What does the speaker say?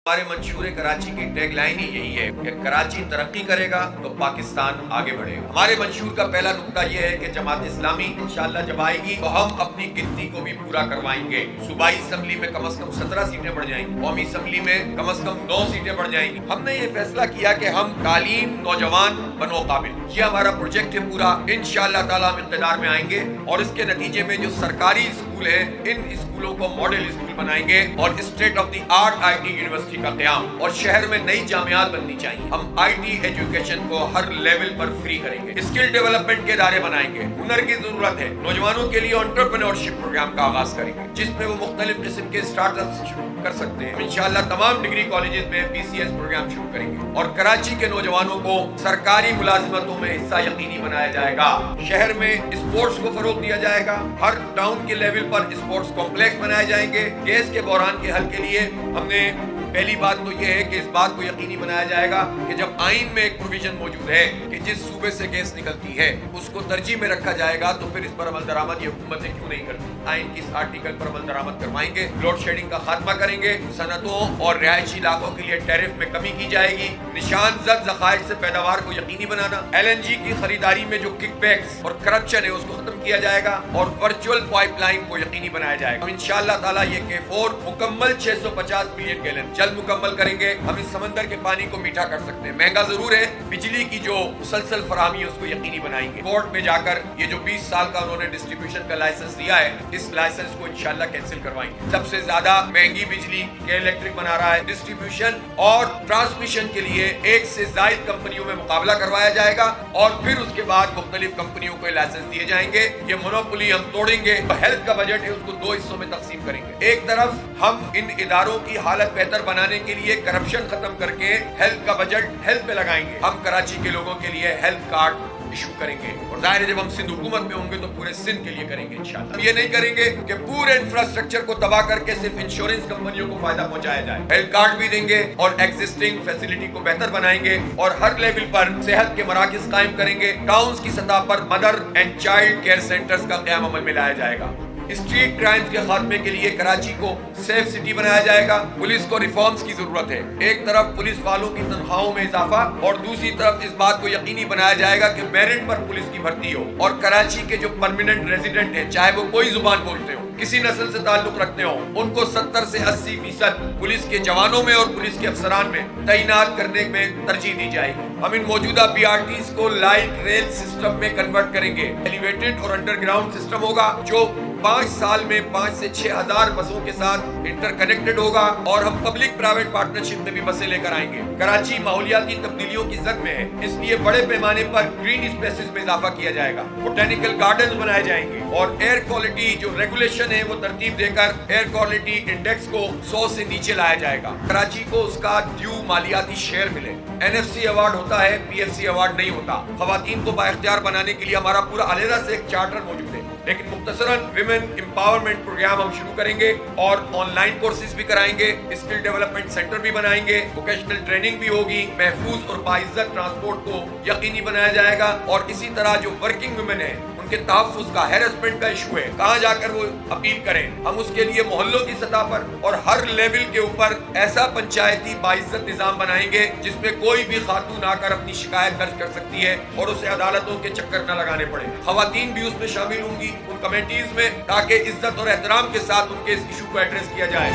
ہمارے منشور کراچی کی ٹیگ لائن ہی یہی ہے کہ کراچی ترقی کرے گا تو پاکستان آگے بڑھے گا۔ ہمارے منشور کا پہلا نقطہ یہ ہے کہ جماعت اسلامی انشاءاللہ جب آئے گی تو ہم اپنی گنتی کو بھی پورا کروائیں گے۔ صوبائی اسمبلی میں کم از کم 17 سیٹیں بڑھ جائیں گی، قومی اسمبلی میں کم از کم 9 سیٹیں بڑھ جائیں گی۔ ہم نے یہ فیصلہ کیا کہ ہم تعلیم، نوجوان بنو قابل، یہ ہمارا پروجیکٹ ہے پورا۔ انشاءاللہ تعالیٰ ہم اقتدار میں آئیں گے اور اس کے نتیجے میں جو سرکاری اسکول ہے ان اسکولوں کو ماڈل اسکول بنائیں گے اور state of the art I T university کا قیام، اور شہر میں نئی جامعات بننی چاہیے۔ ہم آئی ٹی ایجوکیشن کو ہر لیول پر فری کریں گے، اسکل ڈیولپمنٹ کے ادارے بنائیں گے۔ ہنر کی ضرورت ہے، نوجوانوں کے لیے انٹرپرینورشپ پروگرام کا آغاز کریں گے جس میں وہ مختلف قسم کے اسٹارٹ اپس شروع کر سکتے ہیں۔ انشاءاللہ تمام ڈگری کالجز میں BCS پروگرام شروع کریں گے اور کراچی کے نوجوانوں کو سرکاری ملازمتوں میں حصہ یقینی بنایا جائے گا۔ شہر میں اسپورٹس کو فروغ دیا جائے گا، ہر ٹاؤن کے لیول پر اسپورٹس کمپلیکس بنائے جائیں گے۔ گیس کے بحران کے حل کے لیے ہم نے پہلی بات تو یہ ہے کہ اس بات کو یقینی بنایا جائے گا کہ جب آئین میں ایک پروویژن موجود ہے کہ جس صوبے سے گیس نکلتی ہے اس کو ترجیح میں رکھا جائے گا، تو پھر اس پر عمل درآمد یہ حکومتیں کیوں نہیں کرتی؟ آئین کی اس آرٹیکل پر عمل درآمد کروائیں گے، لوڈ شیڈنگ کا خاتمہ کریں گے، صنعتوں اور رہائشی علاقوں کے لیے ٹیرف میں کمی کی جائے گی، نشان زد ذخائر سے پیداوار کو یقینی بنانا، LNG کی خریداری میں جو کک بیکس اور کرپشن ہے اس کو ختم کیا جائے گا اور ورچوئل پائپ لائن کو یقینی بنایا جائے گا۔ انشاءاللہ تعالیٰ یہ K4 مکمل 650 ملین گیلن جلد مکمل کریں گے۔ ہم اس سمندر کے پانی کو میٹھا کر سکتے ہیں۔ مہنگا ضرور ہے، بجلی کی جو مسلسل فراہمی ہے اس کو یقینی بنائیں گے۔ کورٹ میں جا کر یہ جو 20 سال کا انہوں نے ڈسٹریبیوشن کا لائسنس دیا ہے اس لائسنس کو انشاءاللہ کینسل کروائیں گے۔ سب سے زیادہ مہنگی بجلی کے الیکٹرک بنا رہا ہے، ڈسٹریبیوشن اور ٹرانسمیشن کے لیے ایک سے زائد کمپنیوں میں مقابلہ کروایا جائے گا اور پھر اس کے بعد مختلف کمپنیوں کو لائسنس دیے جائیں گے۔ یہ مونوپولی ہم توڑیں گے۔ ہیلتھ کا بجٹ ہے اس کو 2 حصوں میں تقسیم کریں گے۔ ایک طرف ہم ان اداروں کی حالت بہتر بنانے کے لیے کرپشن ختم کر کے ہیلتھ کا بجٹ ہیلتھ پہ لگائیں گے۔ ہم کراچی کے لوگوں کے لیے ہیلتھ کارڈ ایشو کریں گے اور ظاہر ہے جب ہم سندھ حکومت میں ہوں گے تو پورے سندھ کے لیے کریں گے انشاءاللہ۔ ہم یہ نہیں کریں گے کہ پورے انفراسٹرکچر کو تباہ کر کے صرف انشورنس کمپنیوں کو فائدہ پہنچایا جائے۔ ہیلتھ کارڈ بھی دیں گے اور ایگزسٹنگ فیسلٹی کو بہتر بنائیں گے اور ہر لیول پر صحت کے مراکز قائم کریں گے۔ ٹاؤنز کی سطح پر mother and child care centres کا قیام عمل میں لایا جائے گا۔ اسٹریٹ کرائمز کے خاتمے کے لیے کراچی کو سیف سٹی بنایا جائے گا۔ پولیس کو ریفارمز کی ضرورت ہے، ایک طرف پولیس والوں کی تنخواہوں میں اضافہ اور دوسری طرف اس بات کو یقینی بنایا جائے گا کہ میرٹ پر پولیس کی بھرتی ہو اور کراچی کے جو پرماننٹ ریزیڈنٹ ہیں چاہے وہ کوئی زبان بولتے ہو، کسی نسل سے تعلق رکھتے ہوں، ان کو 70 سے 80% پولیس کے جوانوں میں اور پولیس کے افسران میں تعینات کرنے میں ترجیح دی جائے گی۔ ہم ان موجودہ PRTs کو لائٹ ریل سسٹم میں کنورٹ کریں گے۔ ایلیویٹڈ اور انڈر گراؤنڈ سسٹم ہوگا جو 5 سال میں 5 سے 6 ہزار بسوں کے ساتھ انٹر کنیکٹڈ ہوگا اور ہم پبلک پرائیویٹ پارٹنرشپ میں بھی بسیں لے کر آئیں گے۔ کراچی ماحولیاتی تبدیلیوں کی زد میں ہے، اس لیے بڑے پیمانے پر گرین اسپیسز میں اضافہ کیا جائے گا، بوٹینیکل گارڈنز بنائے جائیں گے اور ایئر کوالٹی جو ریگولیشن ہے وہ ترتیب دے کر ایئر کوالٹی انڈیکس کو 100 سے نیچے لایا جائے گا۔ کراچی کو اس کا ڈیو مالیاتی شیئر ملے۔ NFC ایوارڈ ہوتا ہے، PFC ایوارڈ نہیں ہوتا۔ خواتین کو بااختیار بنانے کے لیے ہمارا پورا علیحدہ سے ایک چارٹر موجود ہے، لیکن مختصراً ویمن امپاورمنٹ پروگرام ہم شروع کریں گے اور آن لائن کورسز بھی کرائیں گے، اسکل ڈیولپمنٹ سینٹر بھی بنائیں گے، ووکیشنل ٹریننگ بھی ہوگی، محفوظ اور باعزت ٹرانسپورٹ کو یقینی بنایا جائے گا اور اسی طرح جو ورکنگ ویمن ہیں ان کے تحفظ کا ہیرسمنٹ کا ایشو ہے، کہاں جا کر وہ اپیل کریں، ہم اس کے لیے محلوں کی سطح پر اور ہر لیول کے اوپر ایسا پنچایتی باعزت نظام بنائیں گے جس میں کوئی بھی خاتون آ کر اپنی شکایت درج کر سکتی ہے اور اسے عدالتوں کے چکر نہ لگانے پڑے۔ خواتین بھی اس میں شامل ہوں گی ان کمیٹیز میں تاکہ عزت اور احترام کے ساتھ ان کے اس ایشو کو ایڈریس کیا جائے۔